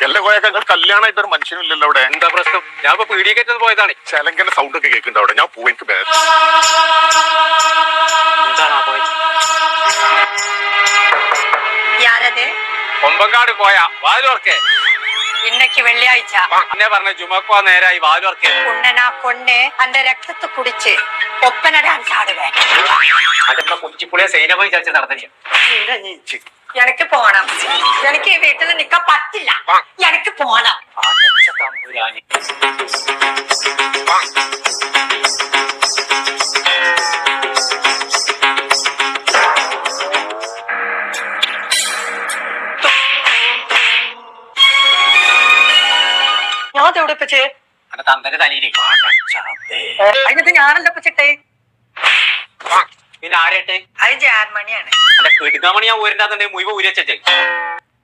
എല്ലാം കോയൊക്കെ കല്യാണമായിട്ട് ഒരു മനുഷ്യനും ഇല്ലല്ലോ അവിടെ. എന്താ പ്രശ്നം? ഞാൻ ഇപ്പൊ പീടിയേക്കറ്റ് പോയതാണ്. ചെലങ്കന്റെ സൗണ്ട് ഒക്കെ കേൾക്കുന്നുണ്ട് അവിടെ. ഞാൻ പോയി എനിക്ക് എന്താണ് പോയി? കൊമ്പങ്കാട് പോയാ വാലുവർക്കേ இன்னைக்கு വെള്ളിയാഴ്ച എന്നെ പറഞ്ഞ ജുമക്കോ നേരായി വാലുവർക്കേ ഉണ്ണനാ പൊണ്ണെ അന്റെ രക്തത്ത് കുടിച്ച് ഒപ്പന ഡാൻസ് ആടുവേ. അതിപ്പോ കുച്ചിപ്പുളിയെ സൈനമായി ചർച്ച നടന്നില്ല. എനിക്ക് പോണം. എനിക്ക് ഈ വീട്ടിൽ നിൽക്കാൻ പറ്റില്ല. എനിക്ക് പോണം. തമ്പുരാനി ഞാൻ തെവിടിപ്പിച്ച് തന്തന്റെ തലയിലേ അതിനകത്ത് ഞാനല്ല പിച്ചിട്ടേ. പിന്നെ ആരേട്ടെ? അത് ജാൻമണിയാണ്. എന്റെ കിടുക്കാമണി ഞാൻ ഊരിന്റെ മുഴുവൻ ഊരി വെച്ചേ.